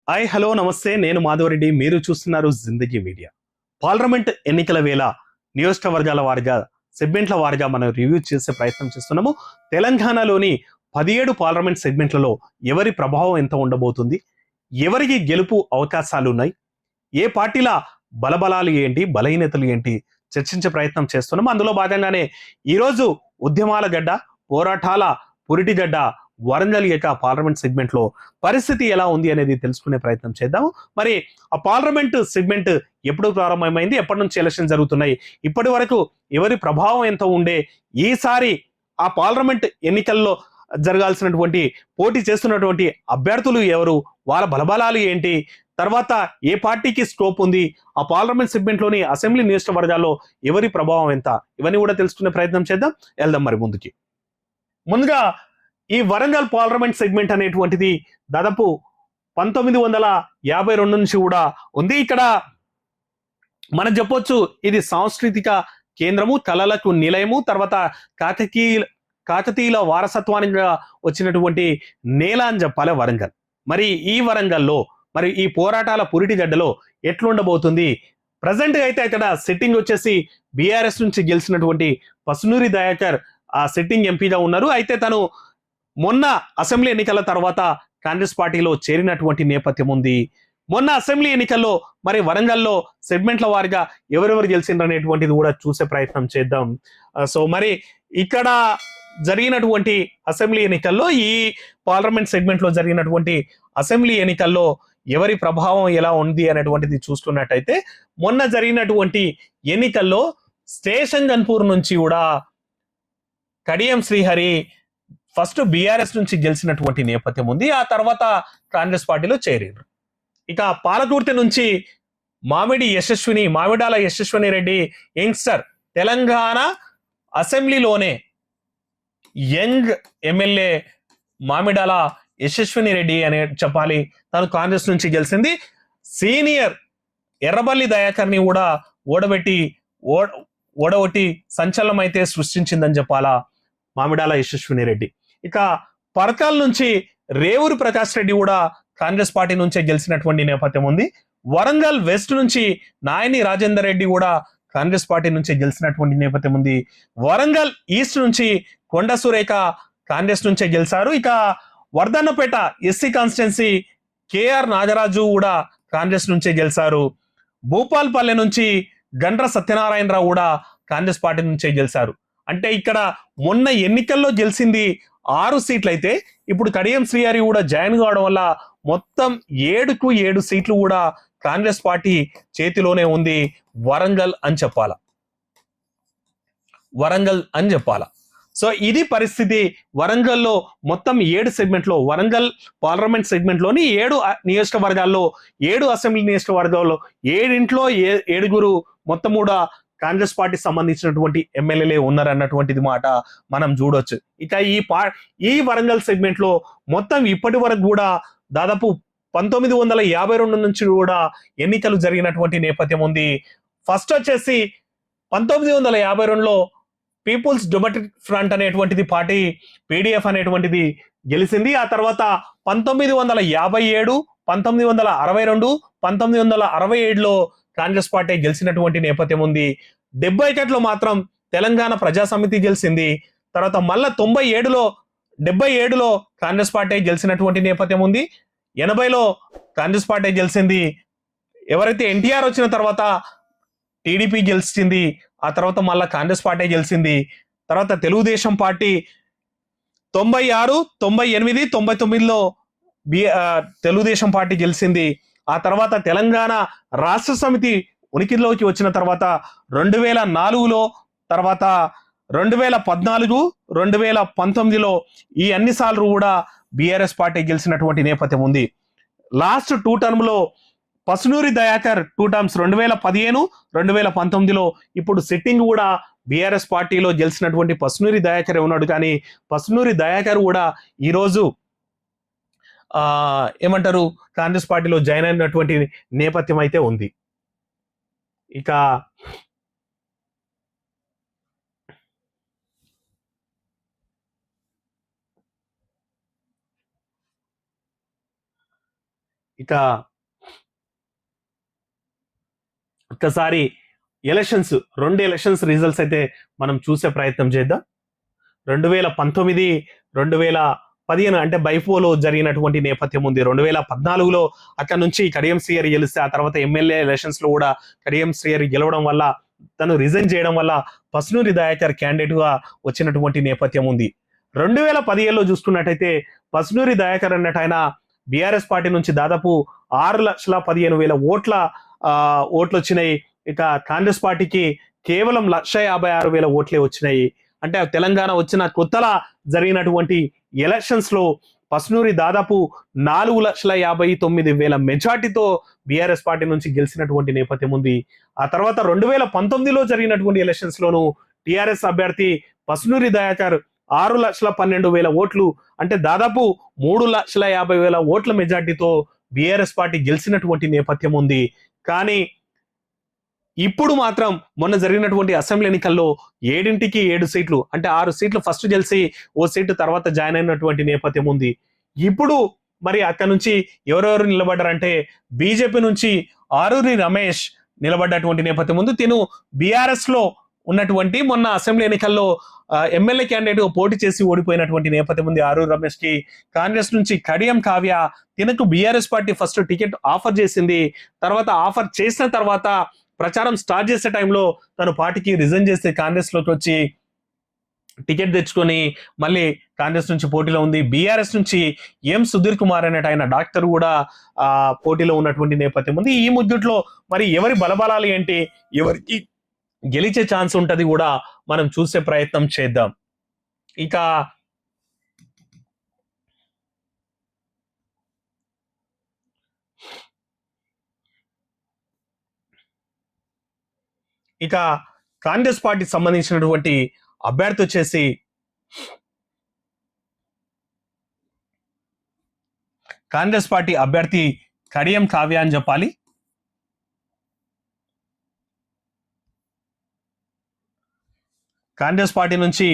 Hi hello నమస్తే నేను మాధవరెడ్డి మీరు చూస్తున్నారు జిందగీ మీడియా. పార్లమెంట్ ఎన్నికల వేళ నియోజకవర్గాల వారిగా సెగ్మెంట్ల వారిగా మనం రివ్యూ చేసే ప్రయత్నం చేస్తున్నాము. తెలంగాణలోని 17 పార్లమెంట్ సెగ్మెంట్లలో ఎవరి ప్రభావం ఎంత ఉండబోతుంది, ఎవరికి గెలుపు అవకాశాలు ఉన్నాయి, ఏ పార్టీల బలబలాలు ఏంటి, బలహీనతలు ఏంటి చర్చించే ప్రయత్నం చేస్తున్నాం. అందులో భాగంగానే ఈరోజు ఉద్యమాల గడ్డ, పోరాటాల పురిటిగడ్డ వరంగల్ ఏక పార్లమెంట్ సెగ్మెంట్ లో పరిస్థితి ఎలా ఉంది అనేది తెలుసుకునే ప్రయత్నం చేద్దాము. మరి ఆ పార్లమెంట్ సెగ్మెంట్ ఎప్పుడు ప్రారంభమైంది, ఎప్పటి నుంచి ఎలక్షన్ జరుగుతున్నాయి, ఇప్పటి వరకు ఎవరి ప్రభావం ఎంత ఉండే, ఈసారి ఆ పార్లమెంట్ ఎన్నికల్లో జరగాల్సినటువంటి పోటీ చేస్తున్నటువంటి అభ్యర్థులు ఎవరు, వాళ్ళ బలబలాలు ఏంటి, తర్వాత ఏ పార్టీకి స్కోప్ ఉంది, ఆ పార్లమెంట్ సెగ్మెంట్ లోని అసెంబ్లీ నియోజకవర్గాల్లో ఎవరి ప్రభావం ఎంత, ఇవన్నీ కూడా తెలుసుకునే ప్రయత్నం చేద్దాం. వెళ్దాం మరి ముందుకి. ముందుగా ఈ వరంగల్ పార్లమెంట్ సెగ్మెంట్ అనేటువంటిది దాదాపు 1952 నుంచి కూడా ఉంది. ఇక్కడ మనం చెప్పొచ్చు ఇది సాంస్కృతిక కేంద్రము, కళలకు నిలయము, తర్వాత కాకతీయుల వారసత్వానికి వచ్చినటువంటి నేల అని చెప్పాలి వరంగల్. మరి ఈ వరంగల్లో మరి ఈ పోరాటాల పురిటిగడ్డలో ఎట్లుండబోతుంది, ప్రజెంట్ అయితే ఇక్కడ సిట్టింగ్ వచ్చేసి బీఆర్ఎస్ నుంచి గెలిచినటువంటి పసునూరి దయాకర్ ఆ సిట్టింగ్ ఎంపీగా ఉన్నారు. అయితే తను మొన్న అసెంబ్లీ ఎన్నికల తర్వాత కాంగ్రెస్ పార్టీలో చేరినటువంటి నేపథ్యం ఉంది. మొన్న అసెంబ్లీ ఎన్నికల్లో మరి వరంగల్లో సెగ్మెంట్ల వారిగా ఎవరెవరు గెలిచిండ్రు అనేటువంటిది కూడా చూసే ప్రయత్నం చేద్దాం. సో మరి ఇక్కడ జరిగినటువంటి అసెంబ్లీ ఎన్నికల్లో, ఈ పార్లమెంట్ సెగ్మెంట్ లో జరిగినటువంటి అసెంబ్లీ ఎన్నికల్లో ఎవరి ప్రభావం ఎలా ఉంది అనేటువంటిది చూస్తున్నట్టయితే, మొన్న జరిగినటువంటి ఎన్నికల్లో స్టేషన్ గన్పూర్ నుంచి కూడా కడియం శ్రీహరి ఫస్ట్ బీఆర్ఎస్ నుంచి గెలిచినటువంటి నేపథ్యం ఉంది. ఆ తర్వాత కాంగ్రెస్ పార్టీలో చేరారు. ఇక పాలకుర్తి నుంచి మామిడాల యశస్విని రెడ్డి యంగ్స్టర్, తెలంగాణ అసెంబ్లీలోనే యంగ్ ఎమ్మెల్యే మామిడాల యశస్విని రెడ్డి అనే చెప్పాలి, తను కాంగ్రెస్ నుంచి గెలిచింది. సీనియర్ ఎర్రబల్లి దయాకర్ని కూడా ఓడగొట్టి సంచలనం అయితే సృష్టించిందని చెప్పాలా మామిడాల యశస్విని రెడ్డి. ఇక పరకాల నుంచి రేవూరు ప్రకాష్ రెడ్డి కూడా కాంగ్రెస్ పార్టీ నుంచే గెలిచినటువంటి నేపథ్యం ఉంది. వరంగల్ వెస్ట్ నుంచి నాయని రాజేందర్ రెడ్డి కూడా కాంగ్రెస్ పార్టీ నుంచి గెలిచినటువంటి నేపథ్యం ఉంది. వరంగల్ ఈస్ట్ నుంచి కొండ సురేఖ కాంగ్రెస్ నుంచే గెలిచారు. ఇక వర్ధన్నపేట ఎస్సీ కాన్స్టిట్యున్సీ కేఆర్ నాగరాజు కూడా కాంగ్రెస్ నుంచే గెలిచారు. భూపాల్పల్లె నుంచి గండ్ర సత్యనారాయణరావు కూడా కాంగ్రెస్ పార్టీ నుంచే గెలిచారు. అంటే ఇక్కడ మొన్న ఎన్నికల్లో గెలిచింది 6 సీట్లు అయితే ఇప్పుడు కడియం శ్రీహరి కూడా జాయిన్ కావడం వల్ల మొత్తం 7 సీట్లు కూడా కాంగ్రెస్ పార్టీ చేతిలోనే ఉంది. వరంగల్ అని చెప్పాల. సో ఇది పరిస్థితి. వరంగల్లో మొత్తం 7 సెగ్మెంట్లో, వరంగల్ పార్లమెంట్ సెగ్మెంట్ లోని 7 నియోజకవర్గాల్లో, 7 అసెంబ్లీ నియోజకవర్గాల్లో 7 మొత్తం కూడా కాంగ్రెస్ పార్టీ సంబంధించినటువంటి ఎమ్మెల్యేలే ఉన్నారన్నటువంటిది మాట మనం చూడొచ్చు. ఇక ఈ వరంగల్ సెగ్మెంట్ లో మొత్తం ఇప్పటి వరకు కూడా దాదాపు 1952 నుంచి కూడా ఎన్నికలు జరిగినటువంటి నేపథ్యం ఉంది. ఫస్ట్ వచ్చేసి 1952లో పీపుల్స్ డెమోక్రటిక్ ఫ్రంట్ అనేటువంటిది పార్టీ, పీడిఎఫ్ అనేటువంటిది గెలిచింది. ఆ తర్వాత 1957, 1962, 1967లో కాంగ్రెస్ పార్టీ గెలిచినటువంటి నేపథ్యం ఉంది. 71లో మాత్రం తెలంగాణ ప్రజా సమితి గెలిచింది. తర్వాత మళ్ళా 77లో కాంగ్రెస్ పార్టీ గెలిచినటువంటి నేపథ్యం ఉంది. 80లో కాంగ్రెస్ పార్టీ గెలిచింది. ఎవరైతే ఎన్టీఆర్ వచ్చిన తర్వాత టీడీపీ గెలిచింది. ఆ తర్వాత మళ్ళా కాంగ్రెస్ పార్టీ గెలిచింది. తర్వాత తెలుగుదేశం పార్టీ 96, 98, 99లో తెలుగుదేశం పార్టీ గెలిచింది. ఆ తర్వాత తెలంగాణ రాష్ట్ర సమితి ఉనికిలోకి వచ్చిన తర్వాత 2004లో, తర్వాత 2014, 2019లో ఈ అన్నిసార్లు కూడా బీఆర్ఎస్ పార్టీ గెలిచినటువంటి నేపథ్యం ఉంది. లాస్ట్ 2 టర్మ్ లో పసునూరి దయాకర్ 2 టర్మ్స్ 2015, 2019లో ఇప్పుడు సిట్టింగ్ కూడా బీఆర్ఎస్ పార్టీలో గెలిచినటువంటి పసునూరి దయాకర్ ఉన్నాడు. కానీ పసునూరి దయాకర్ కూడా ఈరోజు ఏమంటారు కాంగ్రెస్ పార్టీలో జాయిన్ అయినటువంటి నేపథ్యం అయితే ఉంది. ఇక ఇక ఒక్కసారి రెండు ఎలక్షన్స్ రిజల్ట్స్ అయితే మనం చూసే ప్రయత్నం చేద్దాం. 2019, 2015 అంటే బైపోలో జరిగినటువంటి నేపథ్యం ఉంది. 2014లో అక్కడ నుంచి కడియం శ్రీహరి గెలిస్తే, ఆ తర్వాత ఎమ్మెల్యే ఎలక్షన్స్ లో కూడా కడియం శ్రీహరి గెలవడం వల్ల, తను రిజైన్ చేయడం వల్ల పసునూరి దయాకర్ క్యాండిడేట్ గా వచ్చినటువంటి నేపథ్యం ఉంది. 2017లో చూసుకున్నట్టయితే పసునూరి దయాకర్ అన్నట్టు ఆయన బీఆర్ఎస్ పార్టీ నుంచి దాదాపు 6,15,000 ఓట్లు వచ్చినాయి. ఇక కాంగ్రెస్ పార్టీకి కేవలం 1,56,000 ఓట్లే వచ్చినాయి. అంటే తెలంగాణ వచ్చిన కొత్తలా జరిగినటువంటి ఎలక్షన్స్ లో పసునూరి దాదాపు 4,59,000 మెజార్టీతో బీఆర్ఎస్ పార్టీ నుంచి గెలిచినటువంటి నేపథ్యం ఉంది. ఆ తర్వాత 2019లో జరిగినటువంటి ఎలక్షన్స్ లోను టిఆర్ఎస్ అభ్యర్థి పసునూరి దయాకర్ 6,12,000 ఓట్లు, అంటే దాదాపు 3,50,000 ఓట్ల మెజార్టీతో బీఆర్ఎస్ పార్టీ గెలిచినటువంటి నేపథ్యం ఉంది. కానీ ఇప్పుడు మాత్రం మొన్న జరిగినటువంటి అసెంబ్లీ ఎన్నికల్లో 7 సీట్లు, అంటే 6 సీట్లు ఫస్ట్ గెలిచి ఓ సీటు తర్వాత జాయిన్ అయినటువంటి నేపథ్యం ఉంది. ఇప్పుడు మరి అక్కడ నుంచి ఎవరెవరు నిలబడ్డారంటే బీజేపీ నుంచి ఆరూరి రమేష్ నిలబడ్డటువంటి నేపథ్యం ఉంది. తిను బీఆర్ఎస్ లో ఉన్నటువంటి మొన్న అసెంబ్లీ ఎన్నికల్లో ఎమ్మెల్యే క్యాండిడేట్ పోటీ చేసి ఓడిపోయినటువంటి నేపథ్యం ఉంది ఆరూరి రమేష్ కి. కాంగ్రెస్ నుంచి కడియం కావ్య, తినకు BRS party first ticket offer చేసింది. తర్వాత ఆఫర్ చేసిన తర్వాత ప్రచారం స్టార్ట్ చేసే టైంలో తను పార్టీకి రిజైన్ చేస్తే కాంగ్రెస్ లోకి వచ్చి టికెట్ తెచ్చుకొని మళ్ళీ కాంగ్రెస్ నుంచి పోటీలో ఉంది. బీఆర్ఎస్ నుంచి ఎం సుధీర్ కుమార్ అనేట ఆయన డాక్టర్ కూడా పోటీలో ఉన్నటువంటి నేపథ్యం ఉంది. ఈ ముద్దుట్లో మరి ఎవరి బలబలాలు ఏంటి, ఎవరికి గెలిచే ఛాన్స్ ఉంటది కూడా మనం చూసే ప్రయత్నం చేద్దాం. ఇక కాంగ్రెస్ పార్టీకి సంబంధించినటువంటి అభ్యర్థి వచ్చేసి కాంగ్రెస్ పార్టీ అభ్యర్థి కడియం కావ్య అని చెప్పాలి. కాంగ్రెస్ పార్టీ నుంచి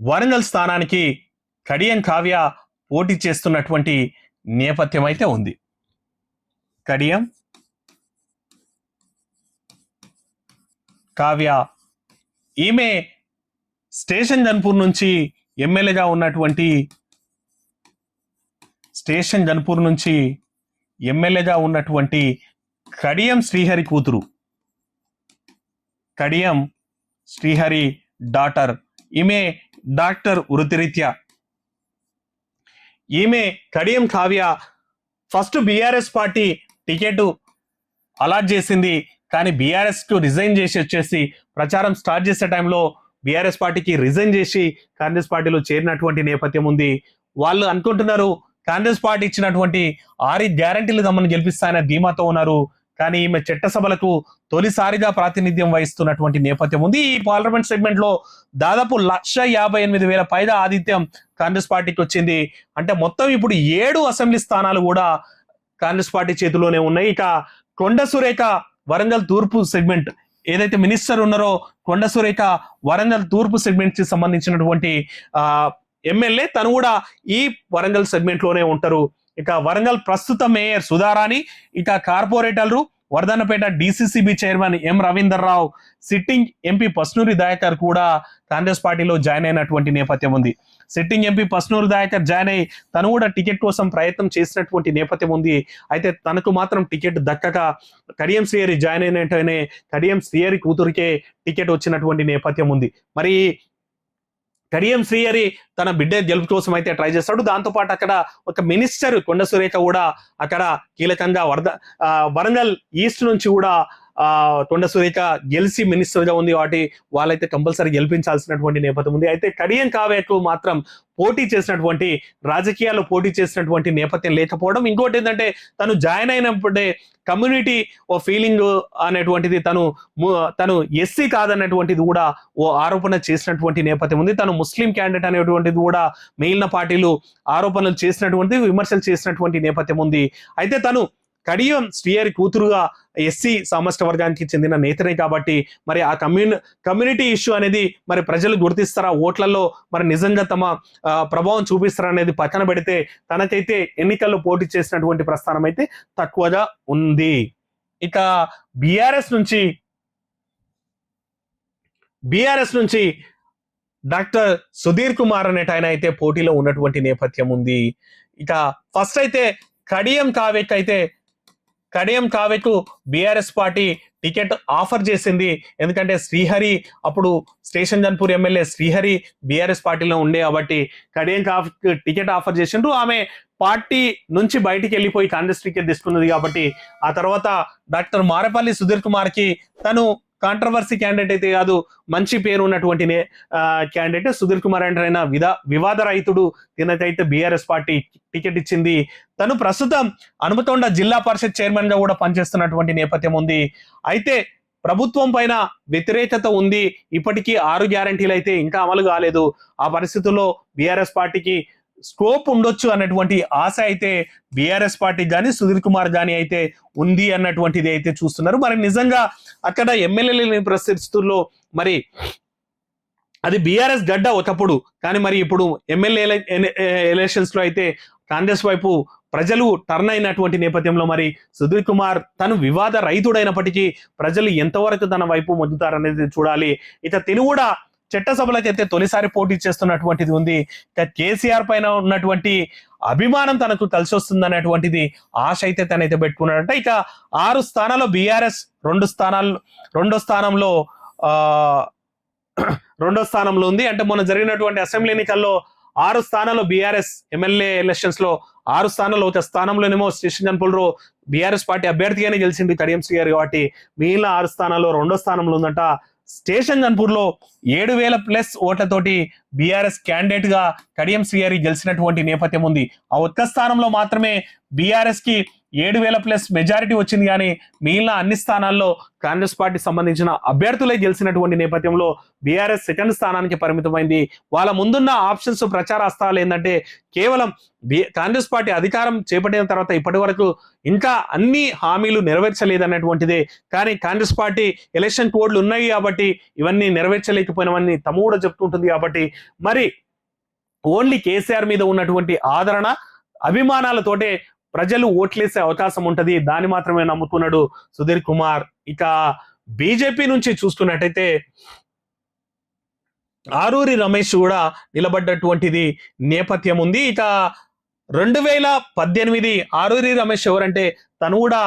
వరంగల్ స్థానానికి కడియం కావ్య పోటీ చేస్తున్నటువంటి నేపథ్యం అయితే ఉంది. కడియం కావ్య, ఈమె స్టేషన్ గన్పూర్ నుంచి ఎమ్మెల్యేగా ఉన్నటువంటి కడియం శ్రీహరి కూతురు, కడియం శ్రీహరి డాటర్. ఈమె డాక్టర్ వృత్తిరీత్యా. ఈమె Kadiyam Kavya first BRS party ticket allot చేసింది. కానీ బీఆర్ఎస్ కు రిజైన్ చేసి వచ్చేసి ప్రచారం స్టార్ట్ చేసే టైంలో బీఆర్ఎస్ పార్టీకి రిజైన్ చేసి కాంగ్రెస్ పార్టీలో చేరినటువంటి నేపథ్యం ఉంది. వాళ్ళు అనుకుంటున్నారు కాంగ్రెస్ పార్టీ ఇచ్చినటువంటి 6 గ్యారంటీలు తమను గెలిపిస్తాయనే ధీమాతో ఉన్నారు. కానీ ఈమె చట్టసభలకు తొలిసారిగా ప్రాతినిధ్యం వహిస్తున్నటువంటి నేపథ్యం ఉంది. ఈ పార్లమెంట్ సెగ్మెంట్ లో దాదాపు 1,58,000 పైగా ఆధిత్యం కాంగ్రెస్ పార్టీకి వచ్చింది. అంటే మొత్తం ఇప్పుడు 7 అసెంబ్లీ స్థానాలు కూడా కాంగ్రెస్ పార్టీ చేతిలోనే ఉన్నాయి. ఇక కొండ సురేఖ వరంగల్ తూర్పు సెగ్మెంట్, ఏదైతే మినిస్టర్ ఉన్నారో కొండ సురేఖ వరంగల్ తూర్పు సెగ్మెంట్ కి సంబంధించినటువంటి ఎమ్మెల్యే, తను కూడా ఈ వరంగల్ సెగ్మెంట్ లోనే ఉంటారు. ఇక వరంగల్ ప్రస్తుత మేయర్ సుధారాణి, ఇక కార్పొరేటర్లు Wardhannapet DCCB chairman M Ravinder Rao, sitting MP Pasunuri Dayakar కూడా కాంగ్రెస్ పార్టీలో జాయిన్ అయినటువంటి నేపథ్యం ఉంది. Sitting MP Pasunuri Dayakar join అయ్యి తను కూడా టికెట్ కోసం ప్రయత్నం చేసినటువంటి నేపథ్యం ఉంది. అయితే తనకు మాత్రం టికెట్ దక్కక కడియం శ్రీహరి జాయిన్ అయినట్టునే కడియం శ్రీహరి కూతురికే టికెట్ వచ్చినటువంటి నేపథ్యం ఉంది. మరి కడియం శ్రీహరి తన బిడ్డ గెలుపు కోసం అయితే ట్రై చేస్తాడు. దాంతోపాటు అక్కడ ఒక మినిస్టర్ కొండ సురేఖ కూడా అక్కడ కీలకంగా వరంగల్ ఈస్ట్ నుంచి కూడా కొండ సురేఖ గెలిచి మినిస్టర్ గా ఉంది. కాబట్టి వాళ్ళైతే కంపల్సరీ గెలిపించాల్సినటువంటి నేపథ్యం ఉంది. అయితే కడియం కావ్యకు మాత్రం రాజకీయాల్లో పోటీ చేసినటువంటి నేపథ్యం లేకపోవడం, ఇంకోటి ఏంటంటే తను జాయిన్ అయినప్పుడే కమ్యూనిటీ ఓ ఫీలింగ్ అనేటువంటిది, తను ఎస్సీ కాదన్నటువంటిది కూడా ఓ ఆరోపణ చేసినటువంటి నేపథ్యం ఉంది. తను ముస్లిం క్యాండిడేట్ అనేటువంటిది కూడా మిగిలిన పార్టీలు ఆరోపణలు చేసినటువంటి, విమర్శలు చేసినటువంటి నేపథ్యం ఉంది. అయితే తను కడియం శ్రీహరి కూతురుగా ఎస్సీ సామాజిక వర్గానికి చెందిన నేతనే కాబట్టి మరి ఆ కమ్యూనిటీ ఇష్యూ అనేది మరి ప్రజలు గుర్తిస్తారా, ఓట్లలో మరి నిజంగా తమ ప్రభావం చూపిస్తారా అనేది పక్కన పెడితే తనకైతే ఎన్నికల్లో పోటీ చేసినటువంటి ప్రస్థానం అయితే తక్కువగా ఉంది. ఇక బీఆర్ఎస్ నుంచి డాక్టర్ సుధీర్ కుమార్ అనేట ఆయన అయితే పోటీలో ఉన్నటువంటి నేపథ్యం ఉంది. ఇక ఫస్ట్ అయితే కడియం కావ్యకు బీఆర్ఎస్ పార్టీ టికెట్ ఆఫర్ చేసింది. ఎందుకంటే శ్రీహరి అప్పుడు station Ghanpur MLA Srihari BRS పార్టీలో ఉండే కాబట్టి కడియం కావ్యకు టికెట్ ఆఫర్ చేసిండ్రు. ఆమె పార్టీ నుంచి బయటికి వెళ్ళిపోయి కాంగ్రెస్ టికెట్ తీసుకున్నది కాబట్టి ఆ తర్వాత డాక్టర్ మారేపల్లి సుధీర్ కుమార్ కి తను కాంట్రవర్సీ క్యాండిడేట్ అయితే కాదు, మంచి పేరు ఉన్నటువంటి క్యాండిడేట్ సుధీర్ కుమార్ అంటే ఆయన వివాద రహితుడు. తినకైతే బీఆర్ఎస్ పార్టీ టికెట్ ఇచ్చింది. తను ప్రస్తుతం హనుమకొండ జిల్లా పరిషత్ చైర్మన్ గా కూడా పనిచేస్తున్నటువంటి నేపథ్యం ఉంది. అయితే ప్రభుత్వం పైన వ్యతిరేకత ఉంది. ఇప్పటికీ 6 గ్యారంటీలు అయితే ఇంకా అమలు కాలేదు. ఆ పరిస్థితుల్లో బీఆర్ఎస్ పార్టీకి స్కోప్ ఉండొచ్చు అన్నటువంటి ఆశ అయితే బీఆర్ఎస్ పార్టీ కానీ సుధీర్ కుమార్ కానీ అయితే ఉంది అన్నటువంటిది అయితే చూస్తున్నారు. మరి నిజంగా అక్కడ ఎమ్మెల్యేలు లేని పరిస్థితుల్లో మరి అది బీఆర్ఎస్ గడ్డ ఒకప్పుడు, కానీ మరి ఇప్పుడు ఎమ్మెల్యే ఎలక్షన్స్ లో అయితే కాంగ్రెస్ వైపు ప్రజలు టర్న్ అయినటువంటి నేపథ్యంలో మరి సుధీర్ కుమార్ తను వివాద రహితుడైనప్పటికీ ప్రజలు ఎంతవరకు తన వైపు మొగ్గుతారనేది చూడాలి. ఇక తిను కూడా చట్టసభలకు అయితే తొలిసారి పోటీ చేస్తున్నటువంటిది ఉంది. ఇక కేసీఆర్ పైన ఉన్నటువంటి అభిమానం తనకు కలిసి వస్తుంది అనేటువంటిది ఆశ అయితే తనైతే పెట్టుకున్నాడంట. ఇక 6 స్థానాల్లో బీఆర్ఎస్ రెండో స్థానంలో ఉంది. అంటే మొన్న జరిగినటువంటి అసెంబ్లీ ఎన్నికల్లో 6 స్థానాల్లో బీఆర్ఎస్ ఎమ్మెల్యే ఎలక్షన్స్ లో 6 స్థానాల్లో ఒక స్థానంలోనేమో స్టేషన్ జన్పూర్లో బీఆర్ఎస్ పార్టీ అభ్యర్థిగానే గెలిచింది కడియం శ్రీహరి కాబట్టి మిగిలిన 6 స్థానాల్లో రెండో స్థానంలో ఉందంట. స్టేషన్ జన్పూర్ లో 7,000+ ఓట్లతోటి బీఆర్ఎస్ క్యాండిడేట్ గా కడియం శ్రీహరి గెలిచినటువంటి నేపథ్యం ఉంది. ఆ ఒక్క స్థానంలో మాత్రమే బీఆర్ఎస్ కి 7,000+ మెజారిటీ వచ్చింది. కానీ మిగిలిన అన్ని స్థానాల్లో కాంగ్రెస్ పార్టీ సంబంధించిన అభ్యర్థులే గెలిచినటువంటి నేపథ్యంలో బీఆర్ఎస్ సెకండ్ స్థానానికి పరిమితమైంది. వాళ్ళ ముందున్న ఆప్షన్స్ ప్రచార అస్త్రాలు ఏంటంటే కేవలం కాంగ్రెస్ పార్టీ అధికారం చేపట్టిన తర్వాత ఇప్పటి వరకు ఇంకా అన్ని హామీలు నెరవేర్చలేదన్నటువంటిదే. కానీ కాంగ్రెస్ పార్టీ ఎలక్షన్ కోడ్లు ఉన్నాయి కాబట్టి ఇవన్నీ నెరవేర్చలేకపోయినవన్నీ తమ కూడా చెప్పుకుంటుంది. కాబట్టి మరి ఓన్లీ కేసీఆర్ మీద ఉన్నటువంటి ఆదరణ అభిమానాలతోటే ప్రజలు ఓట్లేసే అవకాశం ఉంటది. దాన్ని మాత్రమే నమ్ముకున్నాడు సుధీర్ కుమార్. ఇక బీజేపీ నుంచి చూసుకున్నట్టయితే ఆరూరి రమేష్ కూడా నిలబడ్డటువంటిది నేపథ్యం ఉంది. ఇక 2018 ఆరూరి రమేష్ ఎవరంటే తను కూడా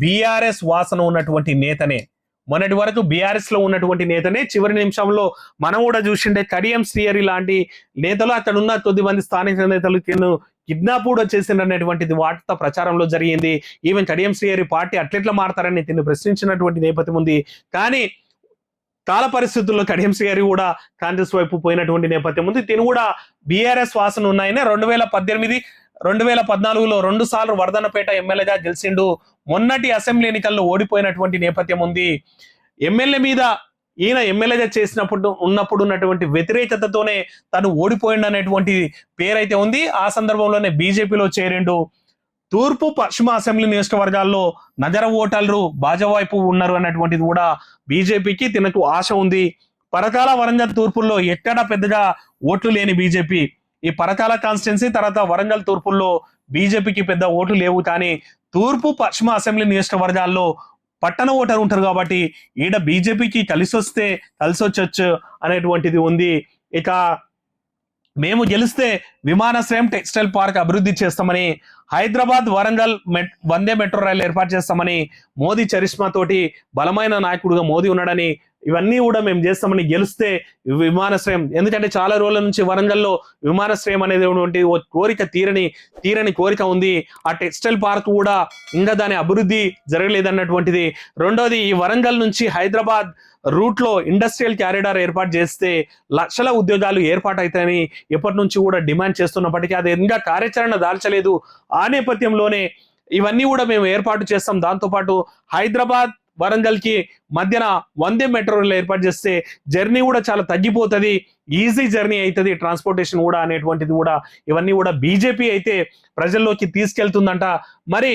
బీఆర్ఎస్ వాసన ఉన్నటువంటి నేతనే. మొన్నటి వరకు బీఆర్ఎస్ లో ఉన్నటువంటి నేతనే. చివరి నిమిషంలో మనం కూడా చూసిండే కడియం శ్రీహరి లాంటి నేతలు అక్కడ ఉన్న కొద్దిమంది స్థానిక నేతలు కిడ్నాప్ కూడా చేసినటువంటిది వార్త ప్రచారంలో జరిగింది. ఈవెన్ కడియం శ్రీహరి పార్టీ అట్లెట్లా మారతారని తిని ప్రశ్నించినటువంటి నేపథ్యం ఉంది. కానీ కాల పరిస్థితుల్లో కడియం శ్రీహరి కూడా కాంగ్రెస్ వైపు పోయినటువంటి నేపథ్యం ఉంది. తిను కూడా బీఆర్ఎస్ వాసన ఉన్నాయని 2018, 2014లో 2 సార్లు వర్ధన్నపేట ఎమ్మెల్యేగా గెలిచిండు. మొన్నటి అసెంబ్లీ ఎన్నికల్లో ఓడిపోయినటువంటి నేపథ్యం ఉంది. ఎమ్మెల్యే మీద ఈయన ఎమ్మెల్యేగా ఉన్నప్పుడు ఉన్నటువంటి వ్యతిరేకతతోనే తను ఓడిపోయిండు అనేటువంటి పేరైతే ఉంది. ఆ సందర్భంలోనే బీజేపీలో చేరిండు. తూర్పు పశ్చిమ అసెంబ్లీ నియోజకవర్గాల్లో నగర ఓటర్లు భాజపా వైపు ఉన్నారు అన్నటువంటిది కూడా బీజేపీకి తినకు ఆశ ఉంది. పరకాల వరంగల్ తూర్పుల్లో ఎక్కడా పెద్దగా ఓట్లు లేని బీజేపీ, ఈ పరకాల కాన్స్టిట్యున్సీ తర్వాత వరంగల్ తూర్పుల్లో బీజేపీకి పెద్ద ఓట్లు లేవు. కానీ తూర్పు పశ్చిమ అసెంబ్లీ నియోజకవర్గాల్లో పట్టణ ఓటర్ ఉంటారు కాబట్టి ఈడ బీజేపీకి కలిసి వచ్చొచ్చు అనేటువంటిది ఉంది. ఇక మేము గెలిస్తే విమానాశ్రయం టెక్స్టైల్ పార్క్ అభివృద్ధి చేస్తామని, హైదరాబాద్ వరంగల్ వందే మెట్రో రైలు ఏర్పాటు చేస్తామని, మోదీ చరిష్మా తోటి బలమైన నాయకుడుగా మోదీ ఉన్నాడని, ఇవన్నీ కూడా మేము చేస్తామని, గెలిస్తే విమానాశ్రయం, ఎందుకంటే చాలా రోజుల నుంచి వరంగల్లో విమానాశ్రయం అనేది కోరిక తీరని కోరిక ఉంది. ఆ టెక్స్టైల్ పార్క్ కూడా ఇంకా దాని అభివృద్ధి జరగలేదన్నటువంటిది. రెండోది, ఈ వరంగల్ నుంచి హైదరాబాద్ రూట్ లో ఇండస్ట్రియల్ క్యారిడార్ ఏర్పాటు చేస్తే లక్షల ఉద్యోగాలు ఏర్పాటైతాయని ఎప్పటి నుంచి కూడా డిమాండ్ చేస్తున్నప్పటికీ అది ఇంకా కార్యాచరణ దాల్చలేదు. ఆ నేపథ్యంలోనే ఇవన్నీ కూడా మేము ఏర్పాటు చేస్తాం. దాంతోపాటు హైదరాబాద్ వరంగల్ కి మధ్యన వందే మెట్రో రైలు ఏర్పాటు చేస్తే జర్నీ కూడా చాలా తగ్గిపోతుంది, ఈజీ జర్నీ అవుతుంది, ట్రాన్స్పోర్టేషన్ కూడా అనేటువంటిది కూడా ఇవన్నీ కూడా బీజేపీ అయితే ప్రజల్లోకి తీసుకెళ్తుందంట. మరి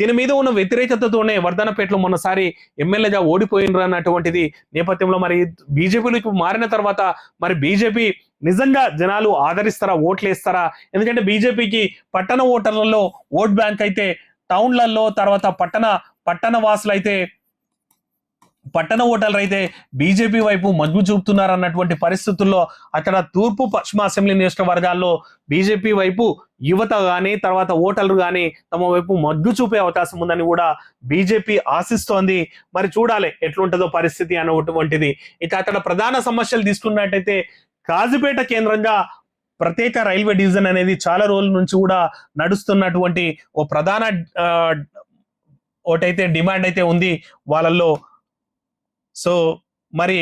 దీని మీద ఉన్న వ్యతిరేకతతోనే వర్ధనపేటలో మొన్నసారి ఎమ్మెల్యేగా ఓడిపోయినరు అన్నటువంటిది నేపథ్యంలో మరి బీజేపీలోకి మారిన తర్వాత మరి బీజేపీ నిజంగా జనాలు ఆదరిస్తారా, ఓట్లు వేస్తారా? ఎందుకంటే బీజేపీకి పట్టణ ఓటర్లలో ఓట్ బ్యాంక్ అయితే టౌన్లలో, తర్వాత పట్టణ వాసులు అయితే, పట్టణ ఓటర్లు అయితే బీజేపీ వైపు మగ్గు చూపుతున్నారు అన్నటువంటి పరిస్థితుల్లో అక్కడ తూర్పు పశ్చిమ అసెంబ్లీ నియోజకవర్గాల్లో బీజేపీ వైపు యువత కానీ, తర్వాత ఓటర్లు కానీ తమ వైపు మగ్గు చూపే అవకాశం ఉందని కూడా బీజేపీ ఆశిస్తోంది. మరి చూడాలి ఎట్లుంటుందో పరిస్థితి అనేటువంటిది. ఇక అక్కడ ప్రధాన సమస్యలు తీసుకున్నట్టయితే కాజీపేట కేంద్రంగా ప్రత్యేక రైల్వే డివిజన్ అనేది చాలా రోజుల నుంచి కూడా నడుస్తున్నటువంటి ఓ ప్రధాన ఒకటైతే డిమాండ్ అయితే ఉంది వాళ్ళల్లో. సో మరి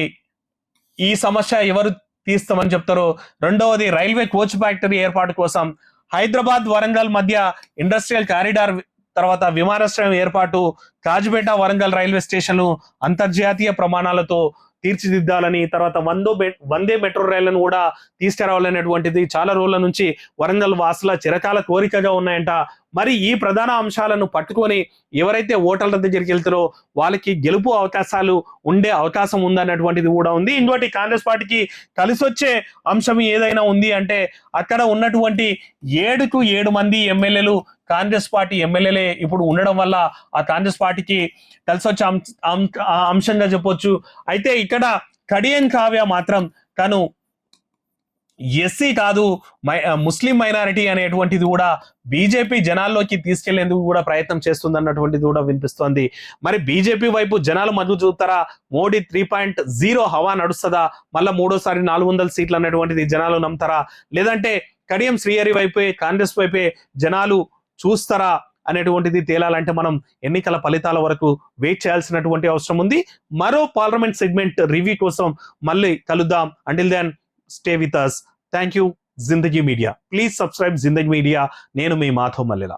ఈ సమస్య ఎవరు తీస్తామని చెప్తారో. రెండవది రైల్వే కోచ్ ఫ్యాక్టరీ ఏర్పాటు కోసం హైదరాబాద్ వరంగల్ మధ్య ఇండస్ట్రియల్ కారిడార్, తర్వాత విమానాశ్రయం ఏర్పాటు, కాజుపేట వరంగల్ రైల్వే స్టేషన్లు అంతర్జాతీయ ప్రమాణాలతో తీర్చిదిద్దాలని, తర్వాత వందే మెట్రో రైళ్లను కూడా తీసుకురావాలనేటువంటిది చాలా రోజుల నుంచి వరంగల్ వాసుల చిరకాల కోరికగా ఉన్నాయంట. మరి ఈ ప్రధాన అంశాలను పట్టుకొని ఎవరైతే ఓటర్ల దగ్గరికి వెళ్తారో వాళ్ళకి గెలుపు అవకాశాలు ఉండే అవకాశం ఉందన్నటువంటిది కూడా ఉంది. ఇంకోటి కాంగ్రెస్ పార్టీకి కలిసి వచ్చే అంశం ఏదైనా ఉంది అంటే అక్కడ ఉన్నటువంటి 7 మంది ఎమ్మెల్యేలు కాంగ్రెస్ పార్టీ ఎమ్మెల్యేలే ఇప్పుడు ఉండడం వల్ల ఆ కాంగ్రెస్ పార్టీకి కలిసి వచ్చే అంశంగా చెప్పొచ్చు. అయితే ఇక్కడ కడియం కావ్య మాత్రం తను ఎస్సీ కాదు, ముస్లిం మైనారిటీ అనేటువంటిది కూడా బీజేపీ జనాల్లోకి తీసుకెళ్లేందుకు కూడా ప్రయత్నం చేస్తుంది అన్నటువంటిది కూడా వినిపిస్తోంది. మరి బీజేపీ వైపు జనాలు మద్దతు చూస్తారా? మోడీ 3.0 హవా నడుస్తుందా? మళ్ళా మూడోసారి 400 సీట్లు అనేటువంటిది జనాలు నమ్ముతారా? లేదంటే కడియం శ్రీహరి వైపే, కాంగ్రెస్ వైపే జనాలు చూస్తారా అనేటువంటిది తేలాలంటే మనం ఎన్నికల ఫలితాల వరకు వెయిట్ చేయాల్సినటువంటి అవసరం ఉంది. మరో పార్లమెంట్ సెగ్మెంట్ రివ్యూ కోసం మళ్ళీ కలుద్దాం. Until then stay with us. Thank you. Zindagi media. Please subscribe Zindagi media. నేను మీ మాధవ్ మల్లెల.